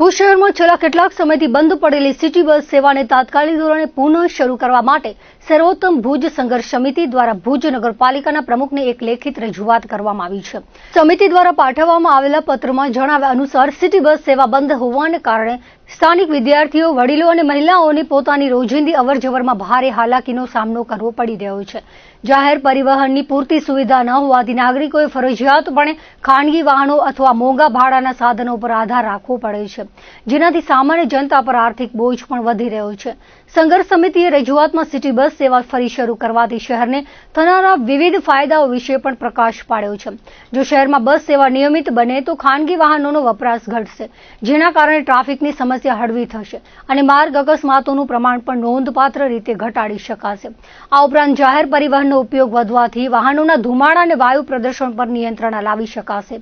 ભુજ શહેરમાં છેલ્લા કેટલાક સમયથી બંધ પડેલી સિટી બસ સેવાને તાત્કાલિક ધોરણે પુનઃ શરૂ કરવા માટે સર્વોત્તમ ભુજ સંઘર્ષ સમિતિ દ્વારા ભુજ નગરપાલિકાના પ્રમુખને એક લેખિત રજૂઆત કરવામાં આવી છે। સમિતિ દ્વારા પાઠવવામાં આવેલા પત્રમાં જણાવ્યા અનુસાર સિટી બસ સેવા બંધ હોવાને કારણે સ્થાનિક વિદ્યાર્થીઓ, વડીલો અને મહિલાઓને પોતાની રોજિંદી અવરજવરમાં ભારે હાલાકીનો સામનો કરવો પડી રહ્યો છે। જાહેર પરિવહનની પૂરતી સુવિધા ન હોવાથી નાગરિકોએ ફરજિયાતપણે ખાનગી વાહનો અથવા મોંઘા ભાડાના સાધનો પર આધાર રાખવો પડે છે, જેનાથી સામાન્ય જનતા પર આર્થિક બોજ પણ વધી રહ્યો છે। સંઘર્ષ સમિતિએ રજૂઆતમાં સિટી બસ સેવા ફરી શરૂ કરવાથી શહેરને થનારા વિવિધ ફાયદાઓ વિશે પણ પ્રકાશ પાડ્યો છે। જો શહેરમાં બસ સેવા નિયમિત બને તો ખાનગી વાહનોનો વપરાશ ઘટશે, જેના કારણે ટ્રાફિકની સમસ્યા હળવી થશે અને માર્ગ અકસ્માતોનું પ્રમાણ પણ નોંધપાત્ર રીતે ઘટાડી શકાશે। આ ઉપરાંત જાહેર પરિવહનનો ઉપયોગ વધવાથી વાહનોના ધુમાડા અને વાયુ પ્રદૂષણ પર નિયંત્રણ લાવી શકાશે,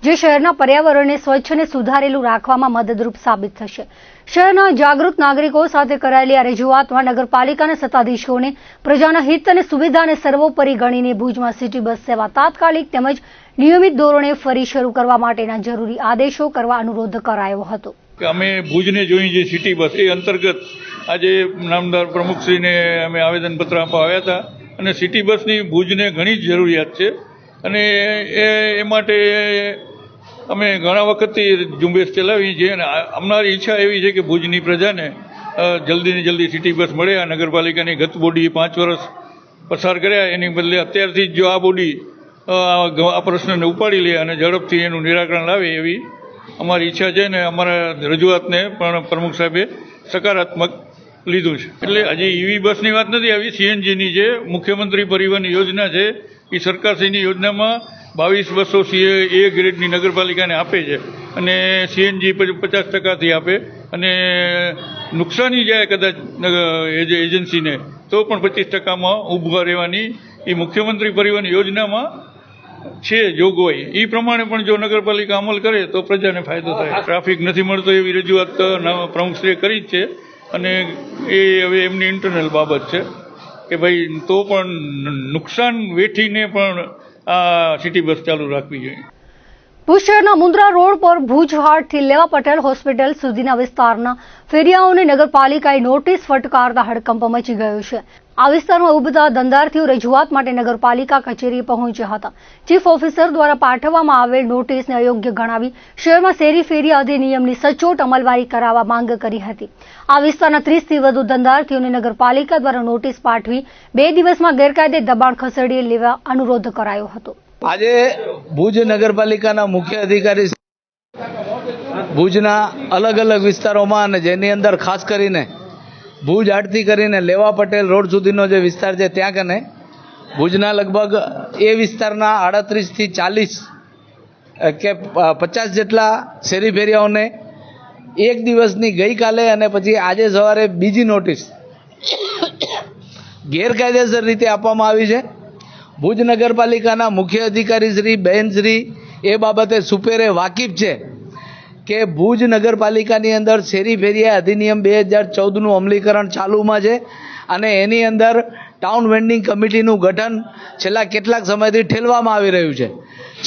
જે શહેરના પર્યાવરણને સ્વચ્છ અને સુધારેલું રાખવામાં મદદરૂપ સાબિત થશે। શહેરના જાગૃત નાગરિકો સાથે કરાયેલી આ રજૂઆતમાં નગરપાલિકાના સત્તાધીશોને પ્રજાના હિત અને સુવિધાને સર્વોપરી ગણીને ભુજમાં સિટી બસ સેવા તાત્કાલિક તેમજ નિયમિત ધોરણે ફરી શરૂ કરવા માટેના જરૂરી આદેશો કરવા અનુરોધ કરાયો હતો। અમે ભુજને જોઈ જે સિટી બસ એ અંતર્ગત આજે નામદાર પ્રમુખશ્રીને અમે આવેદનપત્ર આપવા આવ્યા હતા અને સિટી બસની ભુજને ઘણી જ જરૂરિયાત છે અને એ માટે અમે ઘણા વખતથી ઝુંબેશ ચલાવી છે અને અમારી ઈચ્છા એવી છે કે ભુજની પ્રજાને જલ્દીને જલ્દી સિટી બસ મળે। આ નગરપાલિકાની ગત બોડી 5 વર્ષ પસાર કર્યા, એની બદલે અત્યારથી જ જો આ બોડી આ પ્રશ્નને ઉપાડી લે અને ઝડપથી એનું નિરાકરણ લાવે એવી અમારી ઈચ્છા છે ને અમારા રજૂઆતને પણ પ્રમુખ સાહેબે સકારાત્મક લીધું છે। એટલે હજી ઈવી બસની વાત નથી આવી, સીએનજીની જે મુખ્યમંત્રી પરિવહન યોજના છે એ સરકારશ્રીની યોજનામાં 22 બસો એ ગ્રેડની નગરપાલિકાને આપે છે અને સીએનજી 50%થી આપે અને નુકસાની જાય કદાચ એજન્સીને તો પણ 25%માં ઊભા રહેવાની એ મુખ્યમંત્રી પરિવહન યોજનામાં છે જોગવાઈ। એ પ્રમાણે પણ જો નગરપાલિકા અમલ કરે તો પ્રજાને ફાયદો થાય। ટ્રાફિક નથી મળતો એવી રજૂઆત પ્રમુખશ્રીએ કરી જ છે અને એ હવે એમની ઇન્ટરનલ બાબત છે કે ભાઈ તો પણ નુકસાન વેઠીને પણ આ સિટી બસ ચાલુ રાખવી જોઈએ। ભુજ શહેરના મુન્દ્રા રોડ પર ભુજ હાટથી લેવા પટેલ હોસ્પિટલ સુધીના વિસ્તારના ફેરિયાઓને નગરપાલિકાએ નોટિસ ફટકારતા હડકંપ મચી ગયો છે। આ વિસ્તારમાં ઉભતા ધંધાર્થીઓ રજૂઆત માટે નગરપાલિકા કચેરીએ પહોંચ્યા હતા। ચીફ ઓફિસર દ્વારા પાઠવવામાં આવેલ નોટિસને અયોગ્ય ગણાવી શહેરમાં શેરી ફેરિયા અધિનિયમની સચોટ અમલવારી કરાવવા માંગ કરી હતી। આ વિસ્તારના 30થી વધુ ધંધાર્થીઓને નગરપાલિકા દ્વારા નોટિસ પાઠવી 2 દિવસમાં ગેરકાયદે દબાણ ખસેડી લેવા અનુરોધ કરાયો હતો। આજે ભુજ નગરપાલિકાના મુખ્ય અધિકારી ભુજના અલગ અલગ વિસ્તારોમાં અને જેની અંદર ખાસ કરીને ભુજ હાટથી કરીને લેવા પટેલ રોડ સુધીનો જે વિસ્તાર છે ત્યાં કને ભુજના લગભગ એ વિસ્તારના 38થી 40 કે 50 જેટલા શેરી ફેરિયાઓને એક દિવસની ગઈકાલે અને પછી આજે સવારે બીજી નોટિસ ગેરકાયદેસર રીતે આપવામાં આવી છે। ભુજ નગરપાલિકાના મુખ્ય અધિકારી શ્રી બહેનશ્રી એ બાબતે સુપેરે વાકેફ છે કે ભુજ નગરપાલિકાની અંદર શેરી ફેરિયા અધિનિયમ 2014નું અમલીકરણ ચાલુમાં છે અને એની અંદર ટાઉન વેન્ડિંગ કમિટીનું ગઠન છેલ્લા કેટલાક સમયથી ઠેલવામાં આવી રહ્યું છે।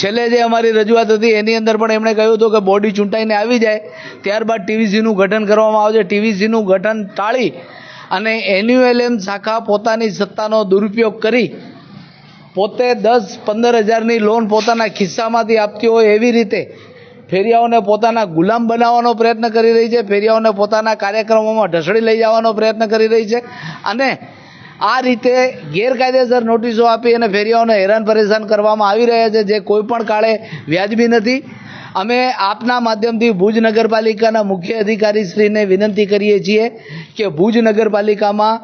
છેલ્લે જે અમારી રજૂઆત હતી એની અંદર પણ એમણે કહ્યું હતું કે બોડી ચૂંટાઈને આવી જાય ત્યારબાદ ટીવીસીનું ગઠન કરવામાં આવશે। ટીવીસીનું ગઠન ટાળી અને એન્યુએલએમ શાખા પોતાની સત્તાનો દુરુપયોગ કરી પોતે 10-15 હજારની લોન પોતાના ખિસ્સામાંથી આપતી હોય એવી રીતે ફેરિયાઓને પોતાના ગુલામ બનાવવાનો પ્રયત્ન કરી રહી છે। ફેરિયાઓને પોતાના કાર્યક્રમોમાં ઢસડી લઈ જવાનો પ્રયત્ન કરી રહી છે અને આ રીતે ગેરકાયદેસર નોટિસો આપી અને ફેરિયાઓને હેરાન પરેશાન કરવામાં આવી રહ્યા છે, જે કોઈ પણ કાળે વ્યાજબી નથી। અમે આપના માધ્યમથી ભુજ નગરપાલિકાના મુખ્ય અધિકારીશ્રીને વિનંતી કરીએ છીએ કે ભુજ નગરપાલિકામાં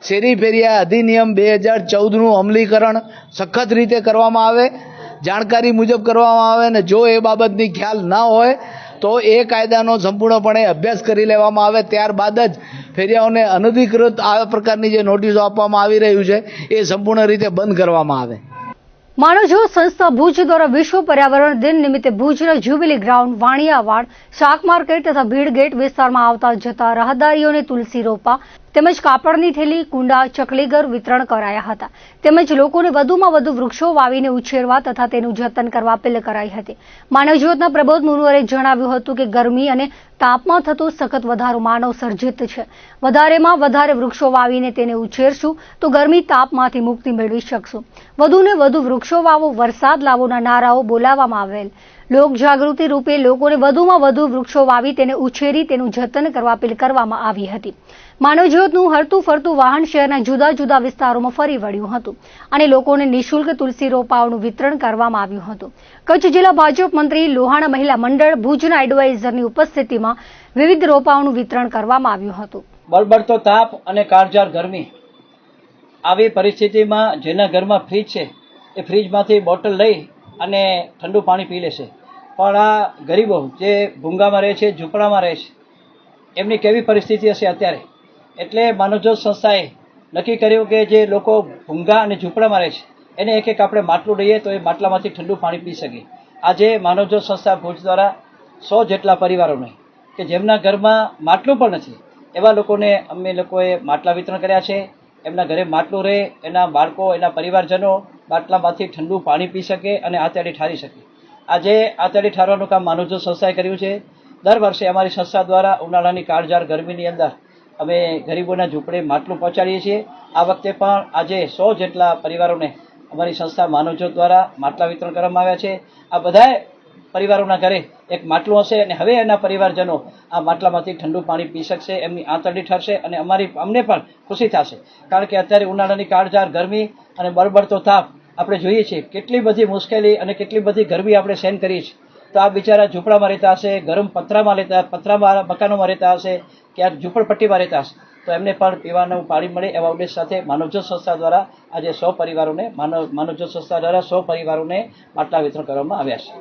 શેરી ફેરિયા અધિનિયમ 2014નું અમલીકરણ સખત રીતે કરવામાં આવે, જાણકારી મુજબ કરવામાં આવે અને જો એ બાબતની ખ્યાલ ના હોય તો એ કાયદાનો સંપૂર્ણપણે અભ્યાસ કરી લેવામાં આવે। ત્યારબાદ જ ફેરિયાઓને અનધિકૃત આ પ્રકારની જે નોટિસો આપવામાં આવી રહ્યું છે એ સંપૂર્ણ રીતે બંધ કરવામાં આવે। માનવજ્યોત સંસ્થા ભુજ દ્વારા વિશ્વ પર્યાવરણ દિન નિમિત્તે ભુજના જ્યુબિલી ગ્રાઉન્ડ, વાણિયાવાડ, શાક માર્કેટ તથા ભીડ ગેટ વિસ્તારમાં આવતા જતા રાહદારીઓને તુલસી રોપા, તેમજ કાપડની થેલી, કુંડા, ચકલીઘર વિતરણ કરાયા હતા. તેમજ લોકોને વધુમાં વધુ વૃક્ષો વાવીને ઉછેરવા તથા તેનું જતન કરવા અપીલ કરાઈ હતી. માનવજ્યોતના પ્રબોધ મુનવરે જણાવ્યું હતું કે ગરમી અને તાપમાં થતો સખત વધારો માનવ સર્જિત છે. વધારેમાં વધારે વૃક્ષો વાવીને તેને ઉછેરશું તો ગરમી તાપમાંથી મુક્તિ મેળવી શકશું. વધુને વધુ વૃક્ષો વાવો, વરસાદ લાવોના નારાઓ બોલાવવામાં આવેલ. લોક જાગૃતિ રૂપે લોકોને વધુમાં વધુ વૃક્ષો વાવી તેને ઉછેરી તેનું જતન કરવા અપીલ કરવામાં આવી હતી. માનવજ્યોતનું હરતું ફરતું વાહન શહેરના જુદા જુદા વિસ્તારોમાં ફરી વળ્યું હતું અને લોકોને નિઃશુલ્ક તુલસી રોપાઓનું વિતરણ કરવામાં આવ્યું હતું. કચ્છ જિલ્લા ભાજપ મંત્રી, લોહાણા મહિલા મંડળ, ભુજના એડવાઇઝરની ઉપસ્થિતિમાં વિવિધ રોપાઓનું વિતરણ કરવામાં આવ્યું હતું. બળબડતો તાપ અને કાળઝાળ ગરમી, આવી પરિસ્થિતિમાં જેના ઘરમાં ફ્રીજ છે એ ફ્રીજમાંથી બોટલ લઈ અને ઠંડુ પાણી પી લેશે. પણ આ ગરીબો જે ભૂંગામાં રહે છે, ઝૂંપડામાં રહે છે, એમની કેવી પરિસ્થિતિ હશે અત્યારે. એટલે માનવજ્યોત સંસ્થાએ નક્કી કર્યું કે જે લોકો ભૂંગા અને ઝૂંપડામાં રહે છે એને એક એક આપણે માટલું દઈએ તો એ માટલામાંથી ઠંડુ પાણી પી શકે. આજે માનવજ્યોત સંસ્થા ભુજ દ્વારા 100 જેટલા પરિવારોને કે જેમના ઘરમાં માટલું પણ નથી એવા લોકોને અમે લોકોએ માટલા વિતરણ કર્યા છે. એમના ઘરે માટલું રહે, એના બાળકો, એના પરિવારજનો માટલામાંથી ઠંડુ પાણી પી શકે અને આતરડી ઠારી શકે. આજે આતરડી ઠારવાનું કામ માનવજ્યોત સંસ્થાએ કર્યું છે. દર વર્ષે અમારી સંસ્થા દ્વારા ઉનાળાની કાળઝાળ ગરમીની અંદર અમે ગરીબોના ઝૂંપડે માટલું પહોંચાડીએ છીએ. આ વખતે પણ આજે 100 જેટલા પરિવારોને અમારી સંસ્થા માનવજ્યોત દ્વારા માટલા વિતરણ કરવામાં આવ્યા છે. આ બધા પરિવારોના ઘરે એક માટલું હશે અને હવે એના પરિવારજનો આ માટલામાંથી ઠંડુ પાણી પી શકશે, એમની આંતરડી ઠરશે અને અમને પણ ખુશી થશે. કારણ કે અત્યારે ઉનાળાની કાળઝાળ ગરમી અને બળબડતો તાપ આપણે જોઈએ છીએ, કેટલી બધી મુશ્કેલી અને કેટલી બધી ગરમી આપણે સહન કરીએ છીએ. તો આ બિચારા ઝૂંપડામાં રહેતા હશે, ગરમ પતરામાં મકાનોમાં રહેતા હશે, ક્યાંક ઝૂંપડપટ્ટીમાં રહેતા હશે, તો એમને પણ પીવાનું પાણી મળે એવા ઉદ્દેશ સાથે માનવજ્યોત સંસ્થા દ્વારા આજે 100 પરિવારોને માનવજ્યોત સંસ્થા દ્વારા 100 પરિવારોને માટલા વિતરણ કરવામાં આવ્યા છે.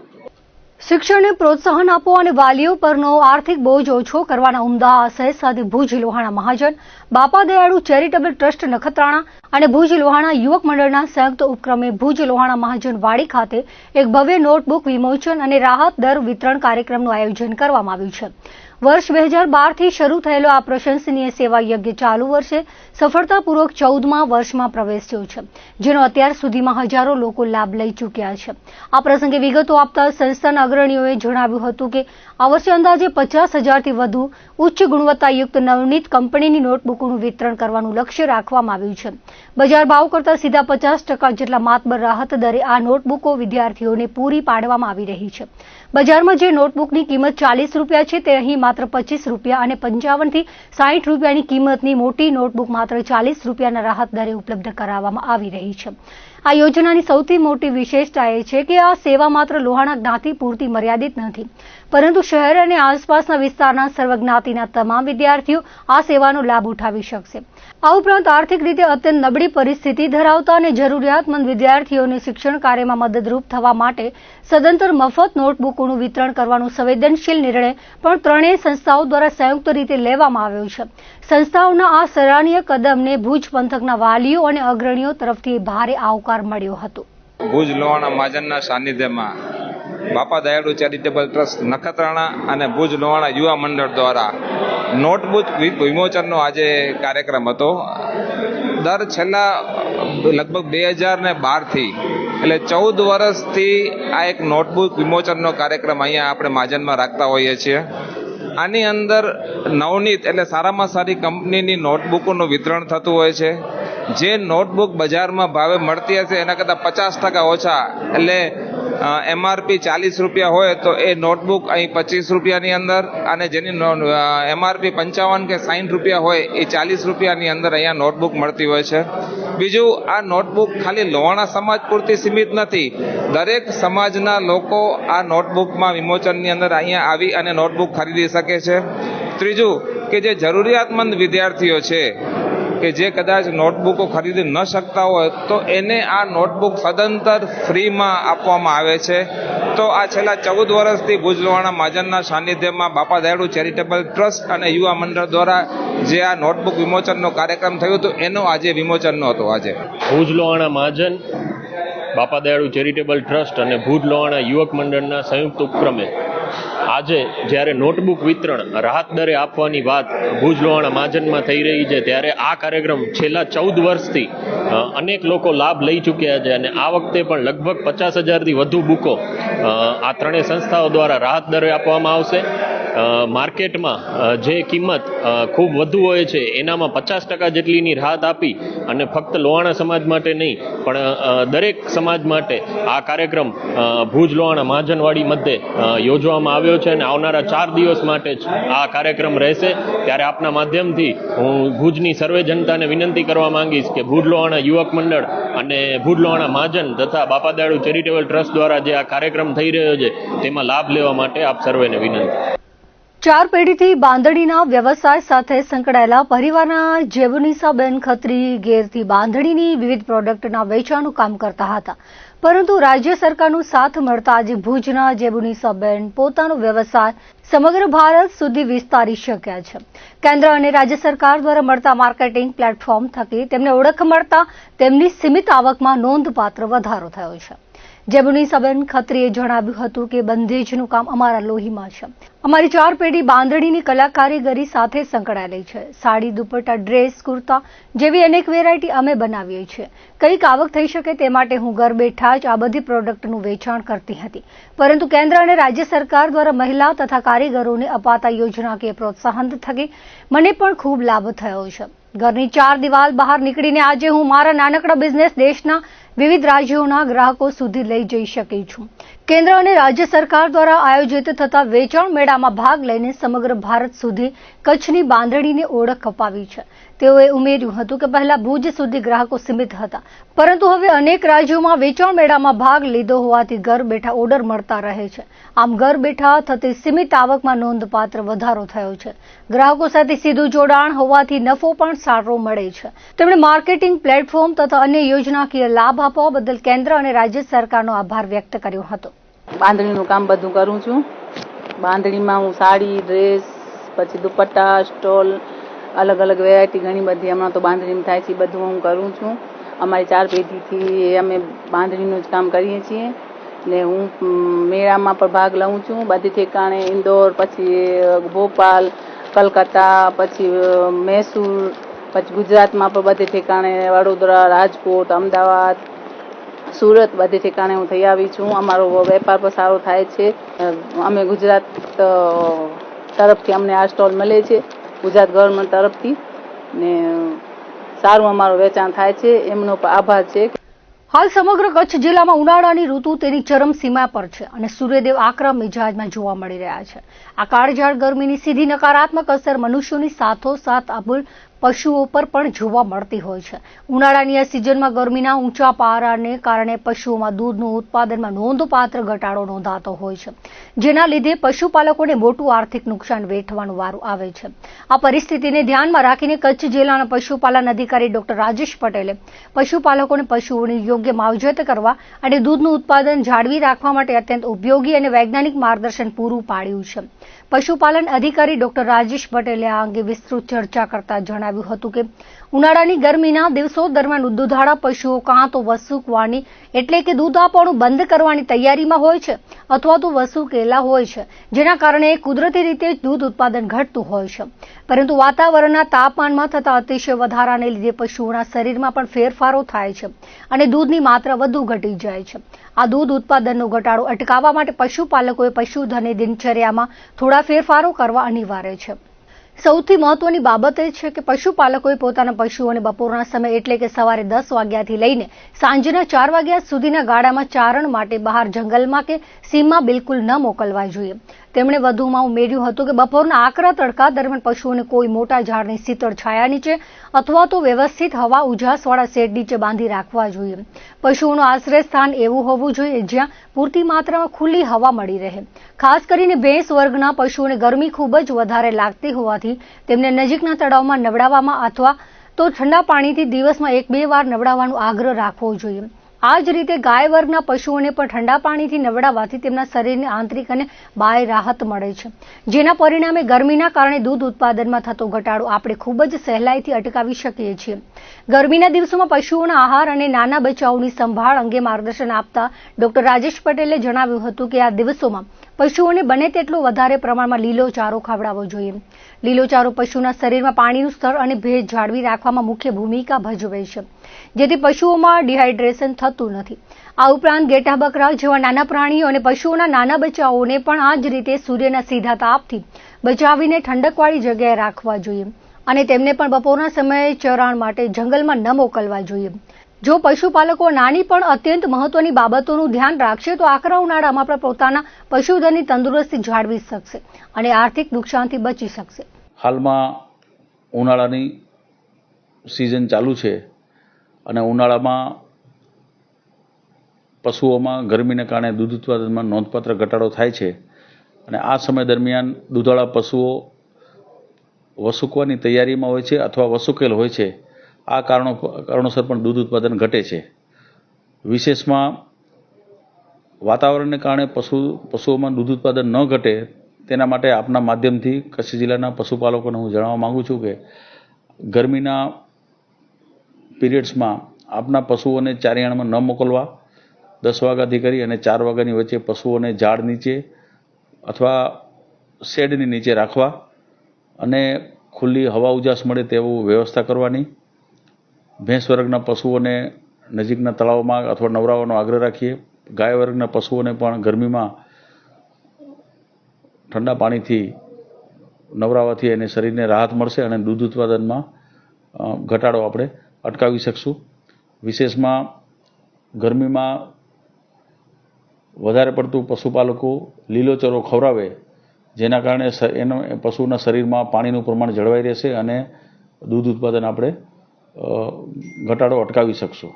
શિક્ષણને પ્રોત્સાહન આપો અને વાલીઓ પરનો આર્થિક બોજ ઓછો કરવાના ઉમદા આશય સાથે ભુજ લોહાણા મહાજન, બાપા દયાળુ ચેરિટેબલ ટ્રસ્ટ નખત્રાણા અને ભુજ લોહાણા યુવક મંડળના સંયુક્ત ઉપક્રમે ભુજ લોહાણા મહાજન વાડી ખાતે એક ભવ્ય નોટબુક વિમોચન અને રાહત દર વિતરણ કાર્યક્રમનું આયોજન કરવામાં આવ્યું છે. વર્ષ 2012થી શરૂ થયેલો આ પ્રશંસનીય સેવા યજ્ઞ ચાલુ વર્ષે સફળતાપૂર્વક 14મા વર્ષમાં પ્રવેશ્યો છે, જેનો અત્યાર સુધીમાં હજારો લોકો લાભ લઈ ચૂક્યા છે. આ પ્રસંગે વિગતો આપતા સંસ્થાના અગ્રણીઓએ જણાવ્યું હતું કે આ વર્ષે અંદાજે 50,000થી વધુ ઉચ્ચ ગુણવત્તાયુક્ત નવનીત કંપનીની નોટબુકોનું વિતરણ કરવાનું લક્ષ્ય રાખવામાં આવ્યું છે. બજાર ભાવ કરતાં સીધા 50% જેટલા માતબર રાહત દરે આ નોટબુકો વિદ્યાર્થીઓને પૂરી પાડવામાં આવી રહી છે. બજારમાં જે નોટબુકની કિંમત ₹40 છે તે અહીં માત્ર ₹25 અને 55 થી 60 રૂપિયાની કિંમતની મોટી નોટબુક માત્ર ₹40ના રાહત દરે ઉપલબ્ધ કરાવવામાં આવી રહી છે. આ યોજનાની સૌથી મોટી વિશેષતા એ છે કે આ સેવા માત્ર લોહાણા જ્ઞાતિ પૂરતી મર્યાદિત નથી, પરંતુ શહેર અને આસપાસના વિસ્તારના સર્વજ્ઞાતિના તમામ વિદ્યાર્થીઓ આ સેવાનો લાભ ઉઠાવી શકશે. આ ઉપરાંત આર્થિક રીતે અત્યંત નબળી પરિસ્થિતિ ધરાવતા અને જરૂરિયાતમંદ વિદ્યાર્થીઓને શિક્ષણ કાર્યમાં મદદરૂપ થવા માટે સદંતર મફત નોટબુકોનું વિતરણ કરવાનો સંવેદનશીલ નિર્ણય પણ ત્રણેય સંસ્થાઓ દ્વારા સંયુક્ત રીતે લેવામાં આવ્યો છે. સંસ્થાઓના આ સરાહનીય કદમને ભુજ પંથકના વાલીઓ અને અગ્રણીઓ તરફથી ભારે આવકાર મળ્યો હતો. ભુજ લોહાણા મહાજનના સાનિધ્યમાં બાપા દયાળુ ચેરિટેબલ ટ્રસ્ટ નખત્રાણા અને ભુજ લોહાણા યુવા મંડળ દ્વારા નોટબુક વિમોચનનો આજે કાર્યક્રમ હતો. છેલ્લા લગભગ 2012થી એટલે 14 વર્ષથી આ એક નોટબુક વિમોચનનો કાર્યક્રમ અહીંયા આપણે મહાજનમાં રાખતા હોઈએ છીએ. આની અંદર નવનીત એટલે સારામાં સારી કંપનીની નોટબુકોનું વિતરણ થતું હોય છે. જે નોટબુક બજારમાં ભાવે મળતી હશે એના કરતાં 50% ઓછા, એટલે MRP ₹40 હોય તો એ નોટબુક અહીં ₹25ની અંદર, અને જેની MRP 55 કે ₹60 હોય એ ₹40ની અંદર અહીંયા નોટબુક મળતી હોય છે. બીજું, આ નોટબુક ખાલી લોહાણા સમાજ પૂરતી સીમિત નથી, દરેક સમાજના લોકો આ નોટબુકમાં વિમોચનની અંદર અહીંયા આવી અને નોટબુક ખરીદી શકે છે. ત્રીજું, કે જે જરૂરિયાતમંદ વિદ્યાર્થીઓ છે કે જે કદાચ નોટબુકો ખરીદી ન શકતા હોય તો એને આ નોટબુક સદંતર ફ્રીમાં આપવામાં આવે છે. તો આ છેલ્લા 14 વર્ષથી ભુજ લોહાણા મહાજનના સાનિધ્યમાં બાપા દયાળુ ચેરિટેબલ ટ્રસ્ટ અને યુવા મંડળ દ્વારા જે આ નોટબુક વિમોચનનો કાર્યક્રમ થયો હતો એનો આજે વિમોચનનો હતો. આજે ભુજ લોહાણા મહાજન, બાપા દયાળુ ચેરિટેબલ ટ્રસ્ટ અને ભુજ લોહાણા યુવક મંડળના સંયુક્ત ઉપક્રમે આજે જ્યારે નોટબુક વિતરણ રાહત દરે આપવાની વાત ભુજ લોહાણા મહાજનમાં થઈ રહી છે, ત્યારે આ કાર્યક્રમ છેલ્લા 14 વર્ષથી અનેક લોકો લાભ લઈ ચૂક્યા છે અને આ વખતે પણ લગભગ 50,000થી વધુ બુકો આ ત્રણેય સંસ્થાઓ દ્વારા રાહત દરે આપવામાં આવશે. માર્કેટમાં જે કિંમત ખૂબ વધુ હોય છે એનામાં 50% જેટલીની રાહત આપી અને ફક્ત લોહાણા સમાજ માટે નહીં પણ દરેક સમાજ માટે આ કાર્યક્રમ ભુજ લોહાણા મહાજનવાડી મધ્યે યોજવામાં આવ્યો છે અને આવનારા 4 દિવસ માટે જ આ કાર્યક્રમ રહેશે. ત્યારે આપના માધ્યમથી હું ભુજની સર્વે જનતાને વિનંતી કરવા માંગીશ કે ભુજ લોહાણા યુવક મંડળ અને ભુજ લોહાણા મહાજન તથા બાપા દયાળુ ચેરિટેબલ ટ્રસ્ટ દ્વારા જે આ કાર્યક્રમ થઈ રહ્યો છે તેમાં લાભ લેવા માટે આપ સર્વેને વિનંતી. 4 પેઢીથી બાંધણીના વ્યવસાય સાથે સંકળાયેલા પરિવારના જેબુનિસાબેન ખત્રી ગેરથી બાંધણીની વિવિધ પ્રોડક્ટના વેચાણનું કામ કરતા હતા, પરંતુ રાજ્ય સરકારનો સાથ મળતા આજે ભુજના જેબુનિસાબેન પોતાનો વ્યવસાય સમગ્ર ભારત સુધી વિસ્તારી શક્યા છે. કેન્દ્ર અને રાજ્ય સરકાર દ્વારા મળતા માર્કેટિંગ પ્લેટફોર્મ થકી તેમને ઓળખ મળતા તેમની સીમિત આવકમાં નોંધપાત્ર વધારો થયો છે. જેબુનિસાબેન ખત્રીએ જણાવ્યું હતું કે બંધેજનું કામ અમારા લોહીમાં છે. અમારી 4 પેઢી બાંધણીની કલા કારીગરી સાથે સંકળાયેલી છે. સાડી, દુપટ્ટા, ડ્રેસ, કુર્તા જેવી અનેક વેરાયટી અમે બનાવીએ છીએ. કંઈક આવક થઈ શકે તે માટે હું ઘર બેઠા જ આ બધી પ્રોડક્ટનું વેચાણ કરતી હતી, પરંતુ કેન્દ્ર અને રાજ્ય સરકાર દ્વારા મહિલા તથા કારીગરોને અપાતા યોજનાકીય પ્રોત્સાહન થકી મને પણ ખૂબ લાભ થયો છે. ઘરની 4 દિવાલ બહાર નીકળીને આજે હું મારા નાનકડા બિઝનેસ દેશના વિવિધ રાજ્યોના ગ્રાહકો સુધી લઈ જઈ શકી છું. કેન્દ્ર અને રાજ્ય સરકાર દ્વારા આયોજિત થતા વેચાણ મેળામાં ભાગ લઈને સમગ્ર ભારત સુધી કચ્છની બાંધણીને ઓળખ અપાવી છે. તેઓએ ઉમેર્યું હતું કે પહેલા ભુજ સુધી ગ્રાહકો સીમિત હતા, પરંતુ હવે અનેક રાજ્યોમાં વેચાણ મેળામાં ભાગ લીધો હોવાથી ઘર બેઠા ઓર્ડર મળતા રહે છે. આમ ઘર બેઠા થતી સીમિત આવકમાં નોંધપાત્ર વધારો થયો છે. ગ્રાહકો સાથે સીધું જોડાણ હોવાથી નફો પણ સારો મળે છે. તેમણે માર્કેટિંગ પ્લેટફોર્મ તથા અન્ય યોજનાકીય લાભ આપવા બદલ કેન્દ્ર અને રાજ્ય સરકારનો આભાર વ્યક્ત કર્યો હતો. બાંધણીનું કામ બધું કરું છું. બાંધણીમાં હું સાડી, ડ્રેસ, પછી દુપટ્ટા, સ્ટોલ, અલગ અલગ વેરાયટી ઘણી બધી હમણાં તો બાંધણીમાં થાય છે, બધું હું કરું છું. અમારી 4 પેઢીથી અમે બાંધણીનું જ કામ કરીએ છીએ ને હું મેળામાં પણ ભાગ લઉં છું. બધી ઠેકાણે ઇન્દોર, પછી ભોપાલ, કલકત્તા, પછી મૈસૂર, પછી ગુજરાતમાં પણ બધે ઠેકાણે વડોદરા, રાજકોટ, અમદાવાદ, સુરત બધી ઠેકાણે હું થઈ આવી છું. અમારો વેપાર પણ સારો થાય છે. અમે ગુજરાત તરફથી અમને આ સ્ટોલ મળે છે, ગુજરાત ગવર્મેન્ટ તરફથી, ને સારું અમારું વેચાણ થાય છે, એમનો પણ આભાર છે. હાલ સમગ્ર કચ્છ જિલ્લામાં ઉનાળાની ઋતુ તેની ચરમસીમા પર છે અને સૂર્યદેવ આકરા મિજાજમાં જોવા મળી રહ્યા છે. આ કાળઝાળ ગરમીની સીધી નકારાત્મક અસર મનુષ્યોની સાથોસાથ અબુલ પશુઓ પર પણ જોવા મળતી હોય છે. ઉનાળાની આ સિઝનમાં ગરમીના ઊંચા પારાને કારણે પશુઓમાં દૂધનું ઉત્પાદનમાં નોંધપાત્ર ઘટાડો નોંધાતો હોય છે, જેના લીધે પશુપાલકોને મોટું આર્થિક નુકસાન વેઠવાનો વારો આવે છે. આ પરિસ્થિતિને ધ્યાનમાં રાખીને કચ્છ જિલ્લાના પશુપાલન અધિકારી ડોક્ટર રાજેશ પટેલે પશુપાલકોને પશુઓની યોગ્ય માવજત કરવા અને દૂધનું ઉત્પાદન જાળવી રાખવા માટે અત્યંત ઉપયોગી અને વૈજ્ઞાનિક માર્ગદર્શન પૂરું પાડ્યું છે. પશુપાલન અધિકારી ડોક્ટર રાજેશ પટેલે આ અંગે વિસ્તૃત ચર્ચા કરતા જણાવ્યું હતું કે ઉનાળાની ગરમીના દિવસો દરમિયાન દૂધાળા પશુઓ કાં તો વસુકવાની એટલે કે દૂધ આપવાનું બંધ કરવાની તૈયારીમાં હોય છે અથવા તો વસુકેલા હોય છે, જેના કારણે કુદરતી રીતે જ દૂધ ઉત્પાદન ઘટતું હોય છે. પરંતુ વાતાવરણના તાપમાનમાં થતા અતિશય વધારાને લીધે પશુઓના શરીરમાં પણ ફેરફારો થાય છે અને દૂધની માત્રા વધુ ઘટી જાય છે. આ દૂધ ઉત્પાદનનો ઘટાડો અટકાવવા માટે પશુપાલકોએ પશુધનની દિનચર્યામાં થોડા ફેરફારો કરવા અનિવાર્ય છે. સૌથી મહત્વની બાબત એ છે કે પશુપાલકોએ પોતાના પશુઓને બપોરના સમય એટલે કે સવારે 10 વાગ્યાથી લઈને સાંજના 4 વાગ્યા સુધીના ગાળામાં ચારણ માટે બહાર જંગલમાં કે સીમમાં બિલકુલ ન મોકલવા જોઈએ. તેમણે વધુમાં ઉમેર્યું હતું કે બપોરના આકરા તડકા દરમિયાન પશુઓને કોઈ મોટા ઝાડની શીતળ છાયા નીચે અથવા તો વ્યવસ્થિત હવા ઉજાસવાળા શેડ નીચે બાંધી રાખવા જોઈએ. પશુઓનું આશ્રય સ્થાન એવું હોવું જોઈએ જ્યાં પૂરતી માત્રામાં ખુલ્લી હવા મળી રહે. ખાસ કરીને ભેંસ વર્ગના પશુઓને ગરમી ખૂબ જ વધારે લાગતી હોવાથી તેમને નજીકના તળાવમાં નવડાવવામાં અથવા તો ઠંડા પાણીથી દિવસમાં 1-2 વાર નવડાવવાનો આગ્રહ રાખવો જોઈએ. આ જ રીતે ગાય વર્ગના પશુઓને પણ ઠંડા પાણીથી નવડાવવાથી તેમના શરીરને આંતરિક અને બાહ્ય રાહત મળે છે, જેના પરિણામે ગરમીના કારણે દૂધ ઉત્પાદનમાં થતો ઘટાડો આપણે ખૂબ જ સહેલાઈથી અટકાવી શકીએ છીએ. ગરમીના દિવસોમાં પશુઓના આહાર અને નાના બચ્ચાઓની સંભાળ અંગે માર્ગદર્શન આપતા ડોક્ટર રાજેશ પટેલે જણાવ્યું હતું કે આ દિવસોમાં પશુઓને બને તેટલો વધારે પ્રમાણમાં લીલો ચારો ખવડાવવો જોઈએ. લીલો ચારો પશુના શરીરમાં પાણીનું સ્તર અને ભેજ જાળવી રાખવામાં મુખ્ય ભૂમિકા ભજવે છે, જેથી પશુઓમાં ડિહાઇડ્રેશન થતું નથી. આ ઉપરાંત ઘેટા, બકરા જેવા નાના પ્રાણીઓ અને પશુઓના નાના બચ્ચાઓને પણ આ જ રીતે સૂર્યના સીધા તાપથી બચાવીને ઠંડકવાળી જગ્યાએ રાખવા જોઈએ અને તેમને પણ બપોરના સમયે ચરાણ માટે જંગલમાં ન મોકલવા જોઈએ. જો પશુપાલકો નાની પણ અત્યંત મહત્વની બાબતોનું ધ્યાન રાખશે તો આકરા ઉનાળામાં પણ પોતાના પશુધનની તંદુરસ્તી જાળવી શકશે અને આર્થિક નુકસાનથી બચી શકશે. હાલમાં ઉનાળાની સિઝન ચાલુ છે અને ઉનાળામાં પશુઓમાં ગરમીને કારણે દૂધ ઉત્પાદનમાં નોંધપાત્ર ઘટાડો થાય છે અને આ સમય દરમિયાન દૂધાળા પશુઓ વસુકવાની તૈયારીમાં હોય છે અથવા વસુકેલ હોય છે. આ કારણોસર પણ દૂધ ઉત્પાદન ઘટે છે. વિશેષમાં વાતાવરણને કારણે પશુઓમાં દૂધ ઉત્પાદન ન ઘટે તેના માટે આપના માધ્યમથી કચ્છ જિલ્લાના પશુપાલકોને હું જણાવવા માગું છું કે ગરમીના પીરિયડ્સમાં આપના પશુઓને ચારિયાણમાં ન મોકલવા. 10 વાગ્યાથી કરી અને 4 વાગ્યાની વચ્ચે પશુઓને ઝાડ નીચે અથવા શેડની નીચે રાખવા અને ખુલ્લી હવા ઉજાસ મળે તેવું વ્યવસ્થા કરવાની. ભેંસ વર્ગના પશુઓને નજીકના તળાવમાં અથવા નવરાવવાનો આગ્રહ રાખીએ. ગાય વર્ગના પશુઓને પણ ગરમીમાં ઠંડા પાણીથી નવરાવાથી એને શરીરને રાહત મળશે અને દૂધ ઉત્પાદનમાં ઘટાડો આપણે અટકાવી શકશું. વિશેષમાં ગરમીમાં વધારે પડતું પશુપાલકો લીલોચરો ખવડાવે જેના કારણે પશુના શરીરમાં પાણીનું પ્રમાણ જળવાઈ રહેશે અને દૂધ ઉત્પાદન આપણે ઘટાડો અટકાવી શકશું.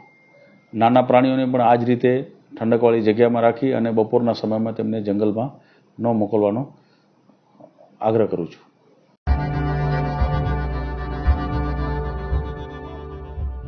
નાના પ્રાણીઓને પણ આ જ રીતે ઠંડકવાળી જગ્યામાં રાખી અને બપોરના સમયમાં તેમને જંગલમાં ન મોકલવાનો આગ્રહ કરું છું.